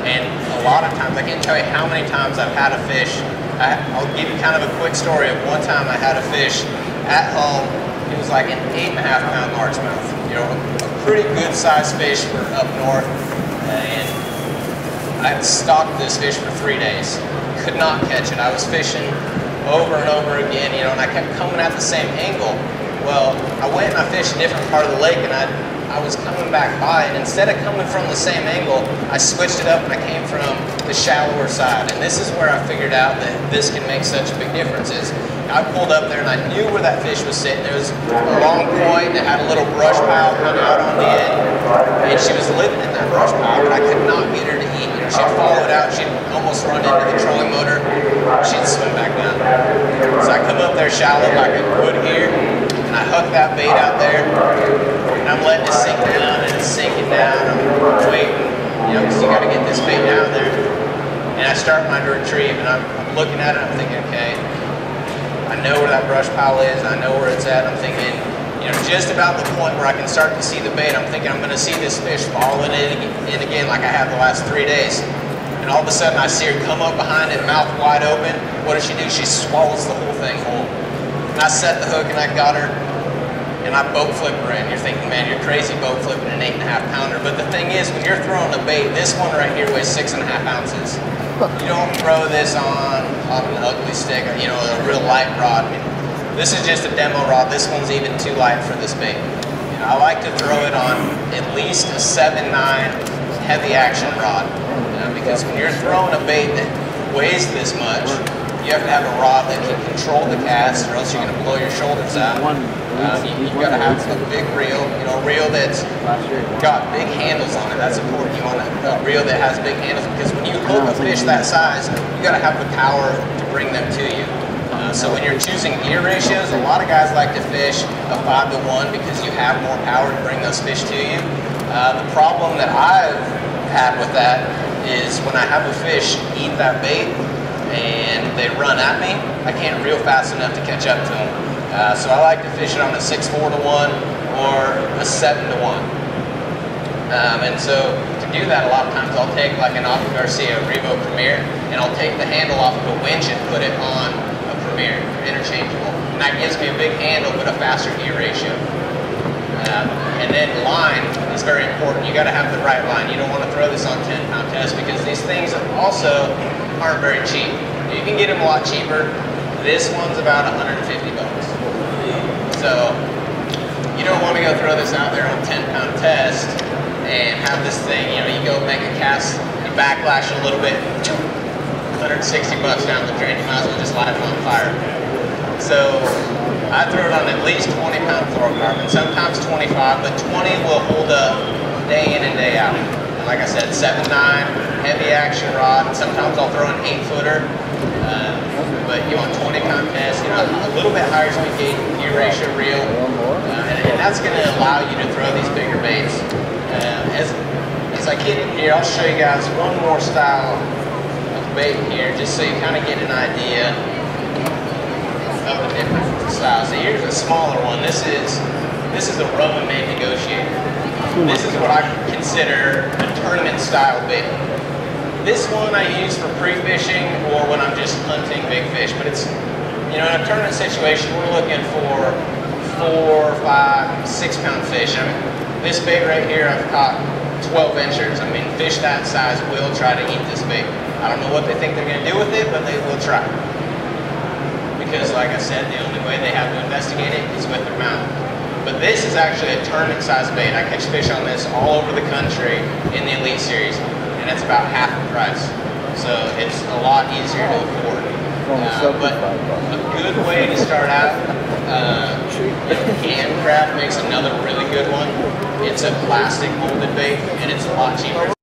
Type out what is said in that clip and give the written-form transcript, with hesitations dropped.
And a lot of times, I can't tell you how many times I've had a fish. I'll give you kind of a quick story of one time I had a fish at home. It was like an 8.5-pound largemouth. You know, a pretty good sized fish for up north. And I stalked this fish for 3 days. Could not catch it. I was fishing over and over again, you know, and I kept coming at the same angle. Well, I went and I fished a different part of the lake, and I was coming back by, and instead of coming from the same angle, I switched it up and I came from the shallower side. And this is where I figured out that this can make such a big difference. Is I pulled up there and I knew where that fish was sitting. There was a long point that had a little brush pile coming out on the end, and she was living in that brush pile, but I could not get her to eat. You know, she'd follow it out, she'd almost run into the trolling motor, she'd swim back down. So I come up there shallow like I would here, and I hook that bait out there, and I'm letting it sink down, and it's sinking down. I'm waiting, you know, because you got to get this bait down there. And I start my retrieve, and I'm looking at it, I'm thinking, okay, I know where that brush pile is, I know where it's at. I'm thinking, you know, just about the point where I can start to see the bait, I'm thinking I'm going to see this fish following it in again like I have the last 3 days. And all of a sudden I see her come up behind it, mouth wide open. What does she do? She swallows the whole thing whole. And I set the hook and I got her, and I boat flip her in. You're thinking, man, you're crazy boat flipping an 8.5-pounder. But the thing is, when you're throwing a bait, this one right here weighs 6.5 ounces. You don't throw this on an ugly stick, or, you know, a real light rod. I mean, this is just a demo rod. This one's even too light for this bait. You know, I like to throw it on at least a 7.9 heavy action rod, because when you're throwing a bait that weighs this much, you have to have a rod that can control the cast, or else you're going to blow your shoulders out. You've got to have a big reel, you know, a reel that's got big handles on it. That's important. You want a reel that has big handles, because when you hook a fish that size, you got to have the power to bring them to you. So when you're choosing gear ratios, a lot of guys like to fish a 5-to-1 because you have more power to bring those fish to you. The problem that I've had with that is when I have a fish eat that bait and they run at me, I can't reel fast enough to catch up to them. So I like to fish it on a 6-4-to-1 or a 7-to-1. And so to do that, a lot of times I'll take like an Aqua Garcia Revo Premier, and I'll take the handle off of a winch and put it on a Premier, interchangeable. And that gives me a big handle but a faster gear ratio. And then line is very important. You got to have the right line. You don't want to throw this on 10-pound test, because these things also aren't very cheap. You can get them a lot cheaper. This one's about 150 bucks. So you don't want to go throw this out there on 10-pound test and have this thing, you know, you go make a cast, you backlash a little bit, 160 bucks down the drain. You might as well just light it on fire. So I throw it on at least 20-pound fluorocarbon, sometimes 25, but 20 will hold up day in and day out. And like I said, 7.9, heavy action rod, and sometimes I'll throw an 8-footer, but you want 20-pound test, you know, a little bit higher speed gear ratio reel, and that's going to allow you to throw these bigger baits. As I get in here, I'll show you guys one more style of bait here, just so you kind of get an idea of the different styles. So here's a smaller one. This is a Rubbermaid Negotiator. This is what I consider a tournament style bait. This one I use for pre-fishing or when I'm just hunting big fish. But it's, you know, in a tournament situation, we're looking for 4, 5, 6-pound fish. I mean, this bait right here, I've caught 12 inchers. I mean, fish that size will try to eat this bait. I don't know what they think they're going to do with it, but they will try. Because like I said, the only way they have to investigate it is with their mouth. But this is actually a tournament size bait. I catch fish on this all over the country in the Elite Series, and it's about half the price. So it's a lot easier to afford. But a good way to start out, Cam Craft makes another really good one. It's a plastic molded bait, and it's a lot cheaper.